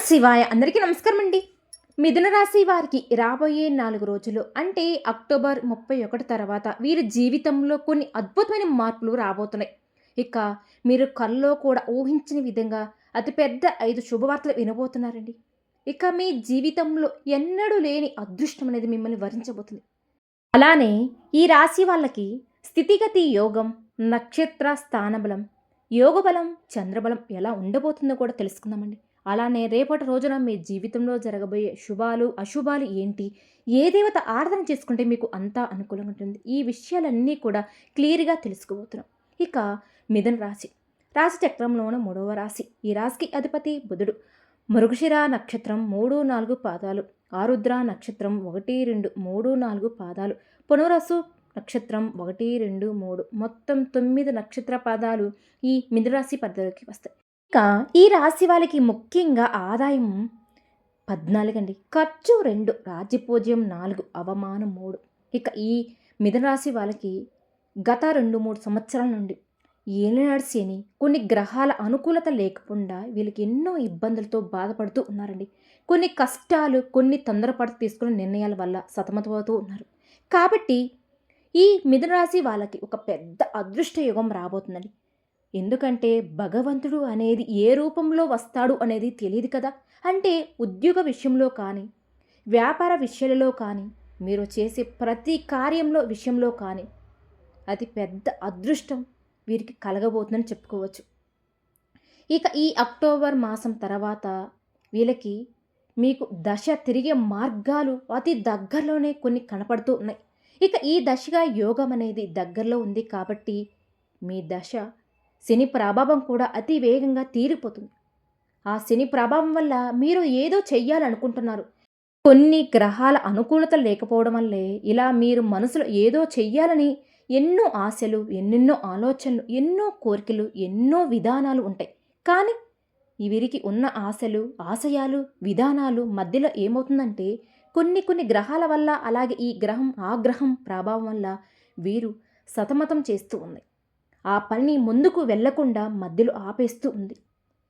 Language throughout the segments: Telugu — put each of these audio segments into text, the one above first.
శివాయ. అందరికీ నమస్కారం అండి. మిథున రాశి వారికి రాబోయే 4 రోజులు అంటే అక్టోబర్ 31 తర్వాత వీరి జీవితంలో కొన్ని అద్భుతమైన మార్పులు రాబోతున్నాయి. ఇక మీరు కల్లో కూడా ఊహించని విధంగా అతిపెద్ద 5 శుభవార్తలు వినబోతున్నారండి. ఇక మీ జీవితంలో ఎన్నడూ లేని అదృష్టం అనేది మిమ్మల్ని వరించబోతుంది. అలానే ఈ రాశి వాళ్ళకి స్థితిగతి యోగం, నక్షత్ర స్థానబలం, యోగబలం, చంద్రబలం ఎలా ఉండబోతుందో కూడా తెలుసుకుందామండి. అలానే రేపటి రోజున మీ జీవితంలో జరగబోయే శుభాలు, అశుభాలు ఏంటి? ఏ దేవత ఆరాధన చేసుకుంటే మీకు అంతా అనుకూలంగా ఉంటుంది? ఈ విషయాలన్నీ కూడా క్లియర్‌గా తెలుసుకోబోతున్నాం. ఇక మిథున రాశి. రాశి చక్రంలోని 3వ రాశి. ఈ రాశికి అధిపతి బుధుడు. మృగశిర నక్షత్రం 3, 4 పాదాలు. ఆరుద్ర నక్షత్రం 1, 2, 3, 4 పాదాలు. పునర్వసు నక్షత్రం 1, 2, 3 మొత్తం 9 నక్షత్ర పాదాలు ఈ మిథున రాశి పరిధిలోకి వస్తాయి. ఇక ఈ రాశి వాళ్ళకి ముఖ్యంగా ఆదాయం 14 అండి. ఖర్చు 2, రాజ్యపూజ్యం 4, అవమానం 3. ఇక ఈ మిథున రాశి వాళ్ళకి గత 2, 3 సంవత్సరాల నుండి ఏలినాటి శని, కొన్ని గ్రహాల అనుకూలత లేకుండా వీళ్ళకి ఎన్నో ఇబ్బందులతో బాధపడుతూ ఉన్నారండి. కొన్ని కష్టాలు, కొన్ని తొందరపాటు తీసుకున్న నిర్ణయాల వల్ల సతమతమవుతూ ఉన్నారు. కాబట్టి ఈ మిథున రాశి వాళ్ళకి ఒక పెద్ద అదృష్ట యుగం రాబోతుందండి. ఎందుకంటే భగవంతుడు అనేది ఏ రూపంలో వస్తాడు అనేది తెలియదు కదా. అంటే ఉద్యోగ విషయంలో కానీ, వ్యాపార విషయాలలో కానీ, మీరు చేసే ప్రతి కార్యంలో విషయంలో కానీ అది పెద్ద అదృష్టం వీరికి కలగబోతుందని చెప్పుకోవచ్చు. ఇక ఈ అక్టోబర్ మాసం తర్వాత వీళ్ళకి మీకు దశ తిరిగే మార్గాలు అతి దగ్గరలోనే కొన్ని కనపడుతూ ఉన్నాయి. ఇక ఈ దశగా యోగం అనేది దగ్గరలో ఉంది కాబట్టి మీ దశ శని ప్రభావం కూడా అతి వేగంగా తీరిపోతుంది. ఆ శని ప్రభావం వల్ల మీరు ఏదో చెయ్యాలనుకుంటున్నారు. కొన్ని గ్రహాల అనుకూలత లేకపోవడం వల్లే ఇలా మీరు మనసులో ఏదో చెయ్యాలని ఎన్నో ఆశలు, ఎన్నెన్నో ఆలోచనలు, ఎన్నో కోరికలు, ఎన్నో విధానాలు ఉంటాయి. కానీ వీరికి ఉన్న ఆశలు, ఆశయాలు, విధానాలు మధ్యలో ఏమవుతుందంటే కొన్ని గ్రహాల వల్ల, అలాగే ఈ గ్రహం ఆ గ్రహం ప్రభావం వల్ల వీరు సతమతం చేస్తూ ఉంది. ఆ పనిని ముందుకు వెళ్లకుండా మధ్యలో ఆపేస్తూ ఉంది.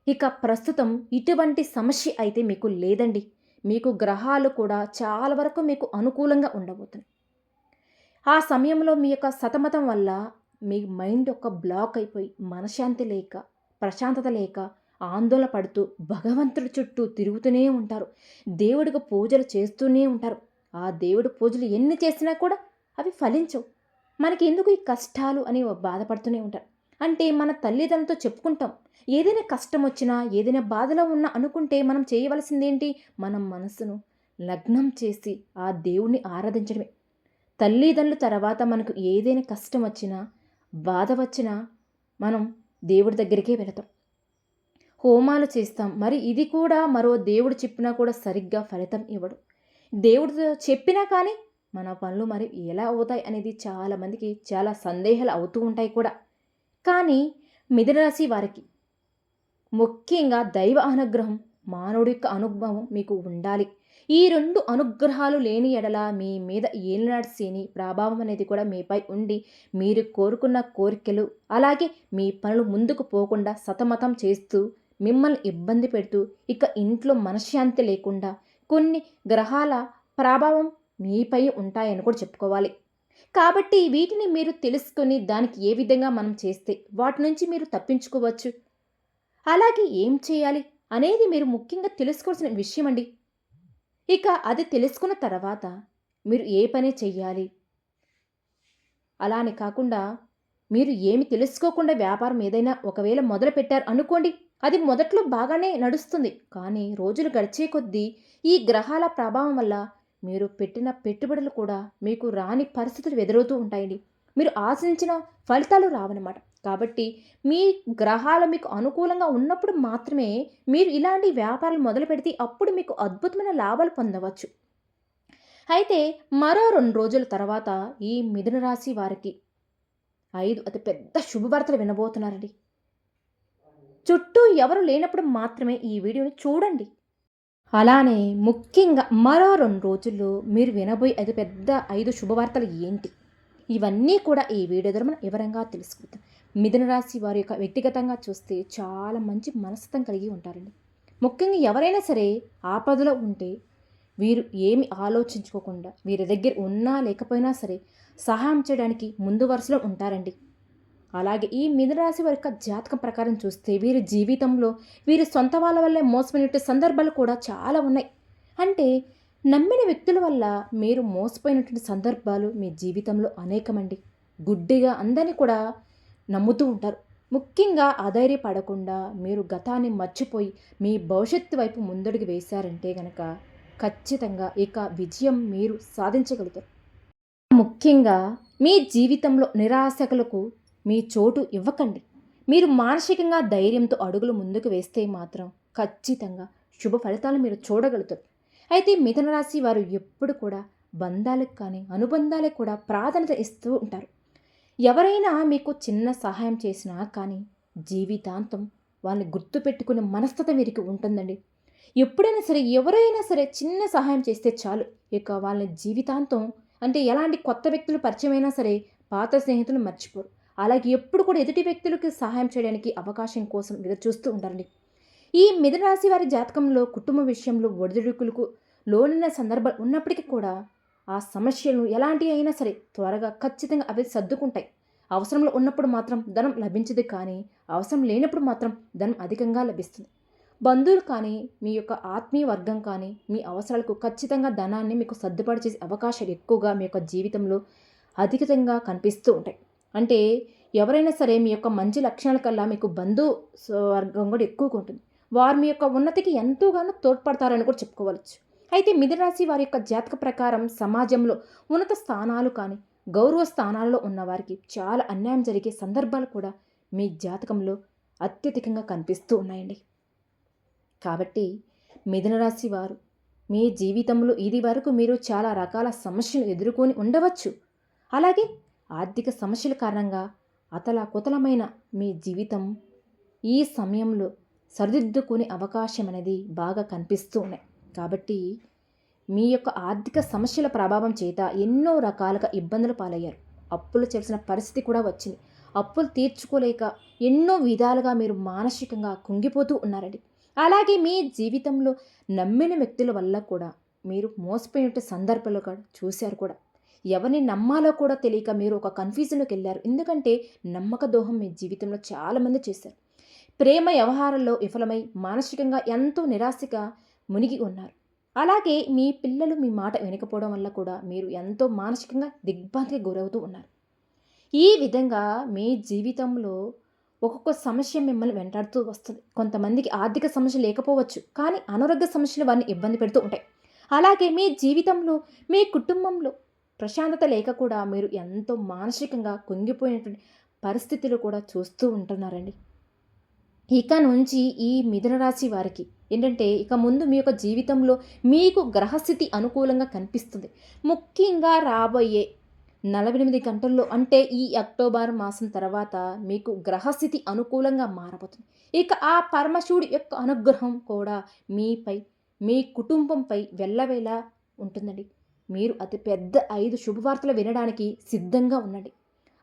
ఇక ప్రస్తుతం ఇటువంటి సమస్య అయితే మీకు లేదండి. మీకు గ్రహాలు కూడా చాలా వరకు మీకు అనుకూలంగా ఉండబోతున్నాయి. ఆ సమయంలో మీ యొక్క సతమతం వల్ల మీ మైండ్ ఒక బ్లాక్ అయిపోయి మనశ్శాంతి లేక, ప్రశాంతత లేక, ఆందోళన పడుతూ భగవంతుడి చుట్టూ తిరుగుతూనే ఉంటారు. దేవుడికి పూజలు చేస్తూనే ఉంటారు. ఆ దేవుడి పూజలు ఎన్ని చేసినా కూడా అవి ఫలించవు. మనకి ఎందుకు ఈ కష్టాలు అని బాధపడుతూనే ఉంటారు. అంటే మన తల్లిదండ్రులతో చెప్పుకుంటాం. ఏదైనా కష్టం వచ్చినా, ఏదైనా బాధలో ఉన్నా అనుకుంటే మనం చేయవలసిందేంటి? మనం మనసును లగ్నం చేసి ఆ దేవుణ్ణి ఆరాధించడమే. తల్లిదండ్రుల తర్వాత మనకు ఏదైనా కష్టం వచ్చినా, బాధ వచ్చినా మనం దేవుడి దగ్గరికే వెళతాం. హోమాలు చేస్తాం. మరి ఇది కూడా మరో దేవుడు చెప్పినా కూడా సరిగ్గా ఫలితం ఇవ్వడు. దేవుడితో చెప్పినా కానీ మన పనులు మరి ఎలా అవుతాయి అనేది చాలామందికి చాలా సందేహాలు అవుతూ ఉంటాయి కూడా. కానీ మిథున రాశి వారికి ముఖ్యంగా దైవ అనుగ్రహం, మానవుడి యొక్క అనుభవం మీకు ఉండాలి. ఈ 2 అనుగ్రహాలు లేని ఎడల మీ మీద ఏలినాటి శని ప్రభావం అనేది కూడా మీపై ఉండి మీరు కోరుకున్న కోరికలు, అలాగే మీ పనులు ముందుకు పోకుండా సతమతం చేస్తూ మిమ్మల్ని ఇబ్బంది పెడుతూ, ఇక ఇంట్లో మనశ్శాంతి లేకుండా కొన్ని గ్రహాల ప్రభావం మీపై ఉంటాయని కూడా చెప్పుకోవాలి. కాబట్టి వీటిని మీరు తెలుసుకొని దానికి ఏ విధంగా మనం చేస్తే వాటి నుంచి మీరు తప్పించుకోవచ్చు, అలాగే ఏం చేయాలి అనేది మీరు ముఖ్యంగా తెలుసుకోవాల్సిన విషయం అండి. ఇక అది తెలుసుకున్న తర్వాత మీరు ఏ పని చెయ్యాలి, అలానే కాకుండా మీరు ఏమి తెలుసుకోకుండా వ్యాపారం ఏదైనా ఒకవేళ మొదలుపెట్టారు అనుకోండి, అది మొదట్లో బాగానే నడుస్తుంది. కానీ రోజులు గడిచే కొద్దీ ఈ గ్రహాల ప్రభావం వల్ల మీరు పెట్టిన పెట్టుబడులు కూడా మీకు రాని పరిస్థితులు ఎదురవుతూ ఉంటాయండి. మీరు ఆశించిన ఫలితాలు రావన్నమాట. కాబట్టి మీ గ్రహాలు మీకు అనుకూలంగా ఉన్నప్పుడు మాత్రమే మీరు ఇలాంటి వ్యాపారాలు మొదలు పెడితే అప్పుడు మీకు అద్భుతమైన లాభాలు పొందవచ్చు. అయితే మరో 2 రోజుల తర్వాత ఈ మిథున రాశి వారికి 5 అతిపెద్ద శుభవార్తలు వినబోతున్నారండి. చుట్టూ ఎవరు లేనప్పుడు మాత్రమే ఈ వీడియోని చూడండి. అలానే ముఖ్యంగా మరో 2 రోజుల్లో మీరు వినబోయే అతిపెద్ద 5 శుభవార్తలు ఏంటి? ఇవన్నీ కూడా ఈ వీడియో ద్వారా మనం వివరంగా తెలుసుకుందాం. మిథున రాశి వారి యొక్క వ్యక్తిగతంగా చూస్తే చాలా మంచి మనస్తత్వం కలిగి ఉంటారండి. ముఖ్యంగా ఎవరైనా సరే ఆపదలో ఉంటే వీరు ఏమి ఆలోచించుకోకుండా వీరి దగ్గర ఉన్నా లేకపోయినా సరే సహాయం చేయడానికి ముందు వరుసలో ఉంటారండి. అలాగే ఈ మిథున రాశి వారి యొక్క జాతకం ప్రకారం చూస్తే వీరి జీవితంలో వీరి సొంత వాళ్ళ వల్లే మోసపోయినట్టు సందర్భాలు కూడా చాలా ఉన్నాయి. అంటే నమ్మిన వ్యక్తుల వల్ల మీరు మోసపోయినటువంటి సందర్భాలు మీ జీవితంలో అనేకమండి. గుడ్డిగా అందరినీ కూడా నమ్ముతూ ఉంటారు. ముఖ్యంగా అధైర్యపడకుండా మీరు గతాన్ని మర్చిపోయి మీ భవిష్యత్తు వైపు ముందడుగు వేశారంటే గనక ఖచ్చితంగా ఇక విజయం మీరు సాధించగలుగుతారు. ముఖ్యంగా మీ జీవితంలో నిరాశకులకు మీ చోటు ఇవ్వకండి. మీరు మానసికంగా ధైర్యంతో అడుగులు ముందుకు వేస్తే మాత్రం ఖచ్చితంగా శుభ ఫలితాలు మీరు చూడగలుగుతారు. అయితే మిథున రాశి వారు ఎప్పుడు కూడా బంధాలకు కానీ అనుబంధాలకు కూడా ప్రాధాన్యత ఇస్తూ ఉంటారు. ఎవరైనా మీకు చిన్న సహాయం చేసినా కానీ జీవితాంతం వాళ్ళని గుర్తుపెట్టుకునే మనస్తత్వం వీరికి ఉంటుందండి. ఎప్పుడైనా సరే ఎవరైనా సరే చిన్న సహాయం చేస్తే చాలు, ఇక వాళ్ళని జీవితాంతం అంటే ఎలాంటి కొత్త వ్యక్తులు పరిచయమైనా సరే పాత స్నేహితులు మర్చిపోరు. అలాగే ఎప్పుడు కూడా ఎదుటి వ్యక్తులకు సహాయం చేయడానికి అవకాశం కోసం ఎదురు చూస్తూ ఉంటారండి. ఈ మిథున రాశి వారి జాతకంలో కుటుంబ విషయంలో ఒడిదుడుకులకు లోనైన సందర్భాలు ఉన్నప్పటికీ కూడా ఆ సమస్యలను ఎలాంటివి అయినా సరే త్వరగా ఖచ్చితంగా అవి సర్దుకుంటాయి. అవసరంలో ఉన్నప్పుడు మాత్రం ధనం లభించదు, కానీ అవసరం లేనప్పుడు మాత్రం ధనం అధికంగా లభిస్తుంది. బంధువులు కానీ మీ యొక్క ఆత్మీయ వర్గం కానీ మీ అవసరాలకు ఖచ్చితంగా ధనాన్ని మీకు సర్దుబాటు చేసే అవకాశాలు ఎక్కువగా మీ యొక్క జీవితంలో అధికంగా కనిపిస్తూ ఉంటాయి. అంటే ఎవరైనా సరే మీ యొక్క మంచి లక్షణాల కల్లా మీకు వర్గం కూడా ఎక్కువగా ఉంటుంది. వారు మీ యొక్క ఉన్నతికి ఎంతోగానో తోడ్పడతారని కూడా చెప్పుకోవచ్చు. అయితే మిథున రాశి వారి యొక్క జాతక ప్రకారం సమాజంలో ఉన్నత స్థానాలు కానీ గౌరవ స్థానాల్లో ఉన్నవారికి చాలా అన్యాయం జరిగే సందర్భాలు కూడా మీ జాతకంలో అత్యధికంగా కనిపిస్తూ ఉన్నాయండి. కాబట్టి మిథున రాశి వారు మీ జీవితంలో ఇది వరకు మీరు చాలా రకాల సమస్యలు ఎదుర్కొని ఉండవచ్చు. అలాగే ఆర్థిక సమస్యల కారణంగా అతలాకుతలమైన మీ జీవితం ఈ సమయంలో సరిదిద్దుకునే అవకాశం అనేది బాగా కనిపిస్తూ ఉన్నాయి. కాబట్టి మీ యొక్క ఆర్థిక సమస్యల ప్రభావం చేత ఎన్నో రకాలుగా ఇబ్బందులు పాలయ్యారు. అప్పులు చేసిన పరిస్థితి కూడా వచ్చింది. అప్పులు తీర్చుకోలేక ఎన్నో విధాలుగా మీరు మానసికంగా కుంగిపోతూ ఉన్నారండి. అలాగే మీ జీవితంలో నమ్మిన వ్యక్తుల వల్ల కూడా మీరు మోసపోయినట్టు సందర్భాలు కూడా చూశారు కూడా. ఎవరిని నమ్మాలో కూడా తెలియక మీరు ఒక కన్ఫ్యూజన్లోకి వెళ్ళారు. ఎందుకంటే నమ్మక ద్రోహం మీ జీవితంలో చాలామంది చేశారు. ప్రేమ వ్యవహారంలో విఫలమై మానసికంగా ఎంతో నిరాశగా మునిగి ఉన్నారు. అలాగే మీ పిల్లలు మీ మాట వినకపోవడం వల్ల కూడా మీరు ఎంతో మానసికంగా దిగ్భ్రాంతికి గురవుతూ ఉన్నారు. ఈ విధంగా మీ జీవితంలో ఒక్కొక్క సమస్య మిమ్మల్ని వెంటాడుతూ వస్తుంది. కొంతమందికి ఆర్థిక సమస్య లేకపోవచ్చు, కానీ అనారోగ్య సమస్యలు వారిని ఇబ్బంది పెడుతూ ఉంటాయి. అలాగే మీ జీవితంలో మీ కుటుంబంలో ప్రశాంతత లేక కూడా మీరు ఎంతో మానసికంగా కుంగిపోయినటువంటి పరిస్థితులు కూడా చూస్తూ ఉంటున్నారండి. ఇక నుంచి ఈ మిథున రాశి వారికి ఏంటంటే ఇక ముందు మీ యొక్క జీవితంలో మీకు గ్రహస్థితి అనుకూలంగా కనిపిస్తుంది. ముఖ్యంగా రాబోయే 48 గంటల్లో అంటే ఈ అక్టోబర్ మాసం తర్వాత మీకు గ్రహస్థితి అనుకూలంగా మారబోతుంది. ఇక ఆ పరమశివుడి యొక్క అనుగ్రహం కూడా మీపై మీ కుటుంబంపై వెళ్ళవేలా ఉంటుందండి. మీరు అతి పెద్ద 5 శుభవార్తలు వినడానికి సిద్ధంగా ఉండండి.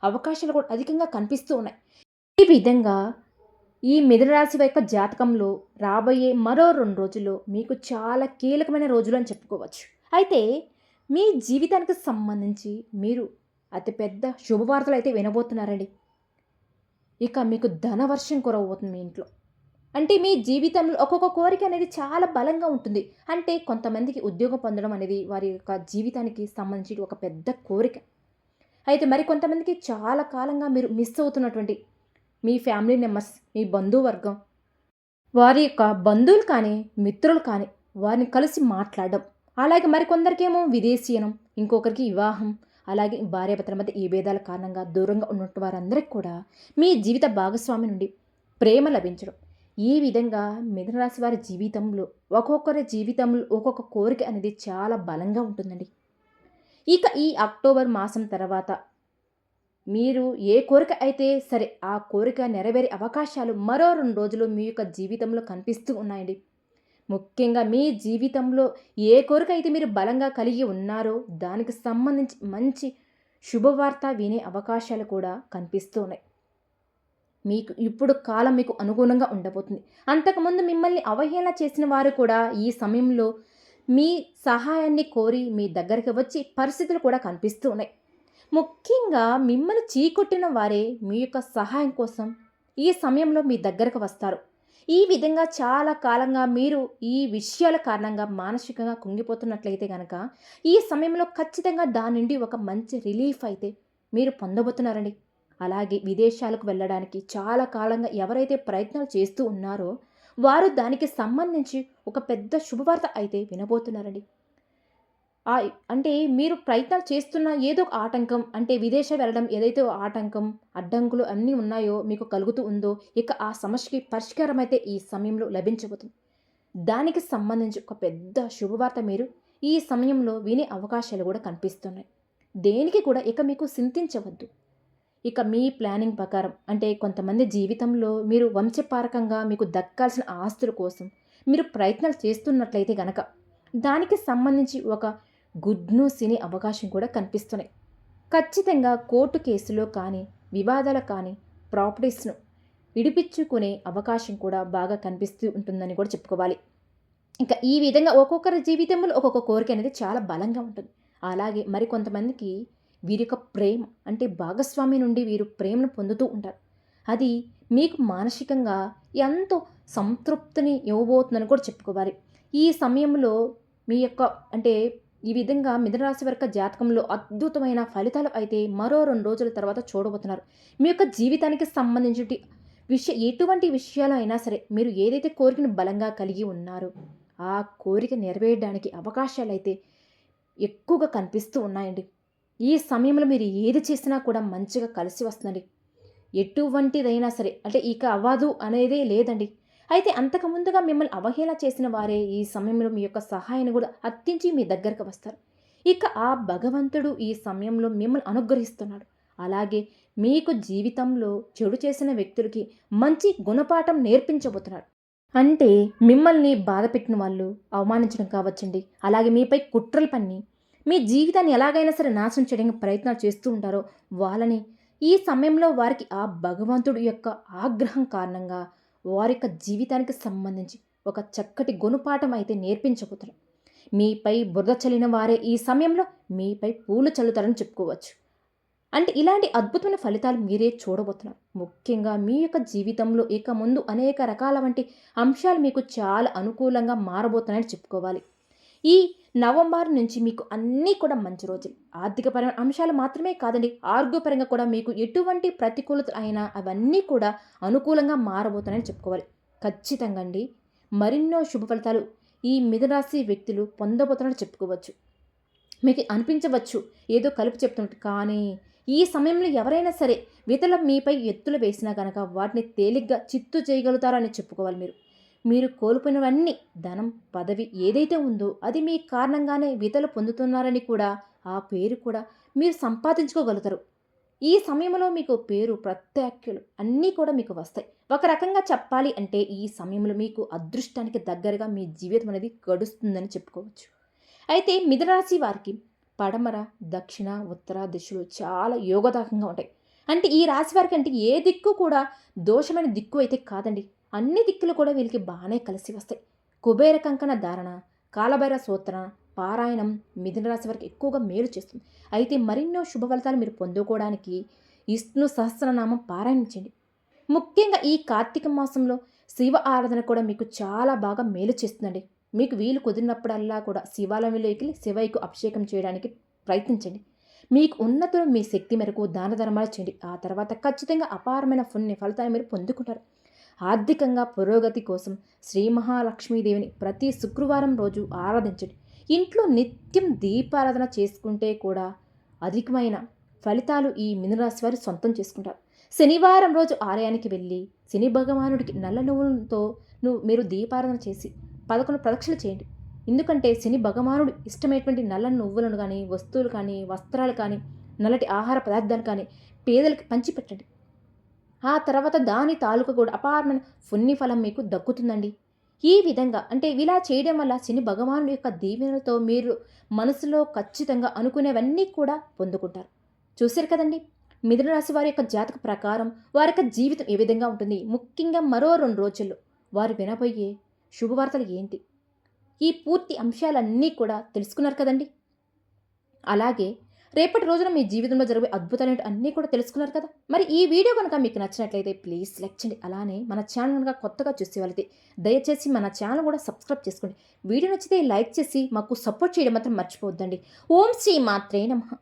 అవకాశాలు కూడా అధికంగా కనిపిస్తూ ఉన్నాయి. ఈ విధంగా ఈ మిథున రాశి యొక్క జాతకంలో రాబోయే మరో 2 రోజుల్లో మీకు చాలా కీలకమైన రోజులు అని చెప్పుకోవచ్చు. అయితే మీ జీవితానికి సంబంధించి మీరు అతిపెద్ద శుభవార్తలు అయితే వినబోతున్నారండి. ఇక మీకు ధనవర్షం కురవబోతుంది మీ ఇంట్లో. అంటే మీ జీవితంలో ఒక్కొక్క కోరిక అనేది చాలా బలంగా ఉంటుంది. అంటే కొంతమందికి ఉద్యోగం పొందడం అనేది వారి యొక్క జీవితానికి సంబంధించి ఒక పెద్ద కోరిక. అయితే మరి కొంతమందికి చాలా కాలంగా మీరు మిస్ అవుతున్నటువంటి మీ ఫ్యామిలీ మెంబర్స్, మీ బంధువర్గం, వారి యొక్క బంధువులు కానీ మిత్రులు కానీ వారిని కలిసి మాట్లాడడం. అలాగే మరికొందరికేమో విదేశీయనం, ఇంకొకరికి వివాహం, అలాగే భార్యాభర్తల మధ్య ఈ భేదాల కారణంగా దూరంగా ఉన్నట్టు వారందరికీ కూడా మీ జీవిత భాగస్వామి నుండి ప్రేమ లభించడం. ఈ విధంగా మిథున రాశి వారి జీవితంలో ఒక్కొక్కరి జీవితంలో ఒక్కొక్క కోరిక అనేది చాలా బలంగా ఉంటుందండి. ఇక ఈ అక్టోబర్ మాసం తర్వాత మీరు ఏ కోరిక అయితే సరే ఆ కోరిక నెరవేరే అవకాశాలు మరో 2 రోజులు మీ యొక్క జీవితంలో కనిపిస్తూ ఉన్నాయండి. ముఖ్యంగా మీ జీవితంలో ఏ కోరిక అయితే మీరు బలంగా కలిగి ఉన్నారో దానికి సంబంధించి మంచి శుభవార్త వినే అవకాశాలు కూడా కనిపిస్తూ ఉన్నాయి. మీకు ఇప్పుడు కాలం మీకు అనుగుణంగా ఉండబోతుంది. అంతకుముందు మిమ్మల్ని అవహేళన చేసిన వారు కూడా ఈ సమయంలో మీ సహాయాన్ని కోరి మీ దగ్గరికి వచ్చి పరిస్థితులు కూడా కనిపిస్తూ ఉన్నాయి. ముఖ్యంగా మిమ్మల్ని చీకొట్టిన వారే మీ యొక్క సహాయం కోసం ఈ సమయంలో మీ దగ్గరకు వస్తారు. ఈ విధంగా చాలా కాలంగా మీరు ఈ విషయాల కారణంగా మానసికంగా కుంగిపోతున్నట్లయితే గనక, ఈ సమయంలో ఖచ్చితంగా దాని నుండి ఒక మంచి రిలీఫ్ అయితే మీరు పొందబోతున్నారండి. అలాగే విదేశాలకు వెళ్ళడానికి చాలా కాలంగా ఎవరైతే ప్రయత్నాలు చేస్తూ ఉన్నారో, వారు దానికి సంబంధించి ఒక పెద్ద శుభవార్త అయితే వినబోతున్నారండి. అంటే మీరు ప్రయత్నాలు చేస్తున్న ఏదో ఒక ఆటంకం అంటే విదేశం వెళ్ళడం ఏదైతే ఆటంకం, అడ్డంకులు అన్నీ ఉన్నాయో మీకు కలుగుతూ ఉందో, ఇక ఆ సమస్యకి పరిష్కారం అయితే ఈ సమయంలో లభించబోతుంది. దానికి సంబంధించి ఒక పెద్ద శుభవార్త మీరు ఈ సమయంలో వినే అవకాశాలు కూడా కనిపిస్తున్నాయి. దేనికి కూడా ఇక మీకు చింతించవద్దు. ఇక మీ ప్లానింగ్ ప్రకారం అంటే కొంతమంది జీవితంలో మీరు వంశపారకంగా మీకు దక్కాల్సిన ఆస్తుల కోసం మీరు ప్రయత్నాలు చేస్తున్నట్లయితే గనక, దానికి సంబంధించి ఒక గుడ్ న్యూస్ వినే అవకాశం కూడా కనిపిస్తున్నాయి. ఖచ్చితంగా కోర్టు కేసులో కానీ, వివాదాలు కానీ, ప్రాపర్టీస్‌ను విడిపించుకునే అవకాశం కూడా బాగా కనిపిస్తూ ఉంటుందని కూడా చెప్పుకోవాలి. ఇంకా ఈ విధంగా ఒక్కొక్కరి జీవితంలో ఒక్కొక్క కోరిక అనేది చాలా బలంగా ఉంటుంది. అలాగే మరికొంతమందికి వీరి యొక్క ప్రేమ అంటే భాగస్వామి నుండి వీరు ప్రేమను పొందుతూ ఉంటారు. అది మీకు మానసికంగా ఎంతో సంతృప్తిని ఇవ్వబోతుందని కూడా చెప్పుకోవాలి. ఈ సమయంలో మీ యొక్క అంటే ఈ విధంగా మిథున రాశి వారి యొక్క జాతకంలో అద్భుతమైన ఫలితాలు అయితే మరో 2 రోజుల తర్వాత చూడబోతున్నారు. మీ యొక్క జీవితానికి సంబంధించి ఎటువంటి విషయాలు అయినా సరే మీరు ఏదైతే కోరికను బలంగా కలిగి ఉన్నారో ఆ కోరిక నెరవేరడానికి అవకాశాలైతే ఎక్కువగా కనిపిస్తూ ఉన్నాయండి. ఈ సమయంలో మీరు ఏది చేసినా కూడా మంచిగా కలిసి వస్తుందండి. ఎటువంటిదైనా సరే అంటే ఇక అవ్వదు అనేదే లేదండి. అయితే అంతకు ముందుగా మిమ్మల్ని అవహేళన చేసిన వారే ఈ సమయంలో మీ యొక్క సహాయాన్ని కూడా అర్థించి మీ దగ్గరకు వస్తారు. ఇక ఆ భగవంతుడు ఈ సమయంలో మిమ్మల్ని అనుగ్రహిస్తున్నాడు. అలాగే మీకు జీవితంలో చెడు చేసిన వ్యక్తులకి మంచి గుణపాఠం నేర్పించబోతున్నాడు. అంటే మిమ్మల్ని బాధపెట్టిన వాళ్ళు అవమానించడం కావచ్చండి. అలాగే మీపై కుట్రలు పన్ని మీ జీవితాన్ని ఎలాగైనా సరే నాశనం చేయడానికి ప్రయత్నాలు చేస్తూ ఉంటారో వాళ్ళని ఈ సమయంలో వారికి ఆ భగవంతుడి యొక్క ఆగ్రహం కారణంగా వారి యొక్క జీవితానికి సంబంధించి ఒక చక్కటి గుణపాఠం అయితే నేర్పించబోతున్నారు. మీపై బురద చల్లిన వారే ఈ సమయంలో మీపై పూలు చల్లుతారని చెప్పుకోవచ్చు. అంటే ఇలాంటి అద్భుతమైన ఫలితాలు మీరే చూడబోతున్నారు. ముఖ్యంగా మీ యొక్క జీవితంలో ఇక ముందు అనేక రకాల వంటి అంశాలు మీకు చాలా అనుకూలంగా మారబోతున్నాయని చెప్పుకోవాలి. ఈ నవంబర్ నుంచి మీకు అన్నీ కూడా మంచి రోజులు. ఆర్థికపరమైన అంశాలు మాత్రమే కాదండి, ఆరోగ్యపరంగా కూడా మీకు ఎటువంటి ప్రతికూలత అయినా అవన్నీ కూడా అనుకూలంగా మారబోతున్నాయని చెప్పుకోవాలి. ఖచ్చితంగా అండి మరిన్నో శుభ ఫలితాలు ఈ మిథునరాశి వ్యక్తులు పొందబోతున్నారని చెప్పుకోవచ్చు. మీకు అనిపించవచ్చు ఏదో కలిపి చెప్తున్నట్టు, కానీ ఈ సమయంలో ఎవరైనా సరే ఇతరుల మీపై ఎత్తులు వేసినా కనుక వాటిని తేలిగ్గా చిత్తు చేయగలుగుతారని చెప్పుకోవాలి. మీరు కోల్పోయినవన్నీ ధనం, పదవి ఏదైతే ఉందో అది మీ కారణంగానే ఇతరులు పొందుతున్నారని కూడా ఆ పేరు కూడా మీరు సంపాదించుకోగలుగుతారు. ఈ సమయంలో మీకు పేరు, ప్రత్యేకలు అన్నీ కూడా మీకు వస్తాయి. ఒక రకంగా చెప్పాలి అంటే ఈ సమయంలో మీకు అదృష్టానికి దగ్గరగా మీ జీవితం అనేది గడుస్తుందని చెప్పుకోవచ్చు. అయితే మిథునరాశి వారికి పడమర, దక్షిణ, ఉత్తర దిశలు చాలా యోగదాయకంగా ఉంటాయి. అంటే ఈ రాశి వారికి అంటే ఏ దిక్కు కూడా దోషమైన దిక్కు అయితే కాదండి. అన్ని దిక్కులు కూడా వీళ్ళకి బాగానే కలిసి వస్తాయి. కుబేర కంకణ ధారణ, కాలభైర సూత్ర పారాయణం మిథున రాశి వారికి ఎక్కువగా మేలు చేస్తుంది. అయితే మరెన్నో శుభ ఫలితాలు మీరు పొందుకోవడానికి విష్ణు సహస్రనామం పారాయణించండి. ముఖ్యంగా ఈ కార్తీక మాసంలో శివ ఆరాధన కూడా మీకు చాలా బాగా మేలు చేస్తుందండి. మీకు వీలు కుదిరినప్పుడల్లా కూడా శివాలయంలోకి వెళ్ళి శివయ్యకు అభిషేకం చేయడానికి ప్రయత్నించండి. మీకు ఉన్నతులు మీ శక్తి మేరకు దాన ధర్మాలు చేయండి. ఆ తర్వాత ఖచ్చితంగా అపారమైన పుణ్య ఫలితాలు మీరు పొందుకుంటారు. ఆర్థికంగా పురోగతి కోసం శ్రీ మహాలక్ష్మీదేవిని ప్రతి శుక్రవారం రోజు ఆరాధించండి. ఇంట్లో నిత్యం దీపారాధన చేసుకుంటే కూడా అధికమైన ఫలితాలు ఈ మిథునరాశి వారు సొంతం చేసుకుంటారు. శనివారం రోజు ఆలయానికి వెళ్ళి శని భగవానుడికి నల్ల నువ్వులతో మీరు దీపారాధన చేసి 11 ప్రదక్షిణలు చేయండి. ఎందుకంటే శని భగవానుడు ఇష్టమైనటువంటి నల్ల నువ్వులను కానీ, వస్తువులు కానీ, వస్త్రాలు కానీ, నల్లటి ఆహార పదార్థాలు కానీ పేదలకు పంచిపెట్టండి. ఆ తర్వాత దాని తాలూకు కూడా అపారమైన పుణ్యఫలం మీకు దక్కుతుందండి. ఈ విధంగా అంటే ఇలా చేయడం వల్ల శని భగవానుడి యొక్క దీవెనలతో మీరు మనసులో ఖచ్చితంగా అనుకునేవన్నీ కూడా పొందుకుంటారు. చూశారు కదండి, మిథున రాశి వారి యొక్క జాతక ప్రకారం వారి యొక్క జీవితం ఏ విధంగా ఉంటుంది, ముఖ్యంగా మరో 2 రోజుల్లో వారు వినబోయే శుభవార్తలు ఏంటి, ఈ పూర్తి అంశాలన్నీ కూడా తెలుసుకున్నారు కదండి. అలాగే రేపటి రోజున మీ జీవితంలో జరిగే అద్భుతాలు అన్నీ కూడా తెలుసుకున్నారు కదా. మరి ఈ వీడియో కనుక మీకు నచ్చినట్లయితే ప్లీజ్ లైక్ చేయండి. అలానే మన ఛానల్ కనుక కొత్తగా చూసే వాళ్ళైతే దయచేసి మన ఛానల్ కూడా సబ్స్క్రైబ్ చేసుకోండి. వీడియో నచ్చితే లైక్ చేసి మాకు సపోర్ట్ చేయడం మాత్రం మర్చిపోవద్దండి. ఓం శ్రీ మాత్రే నమః.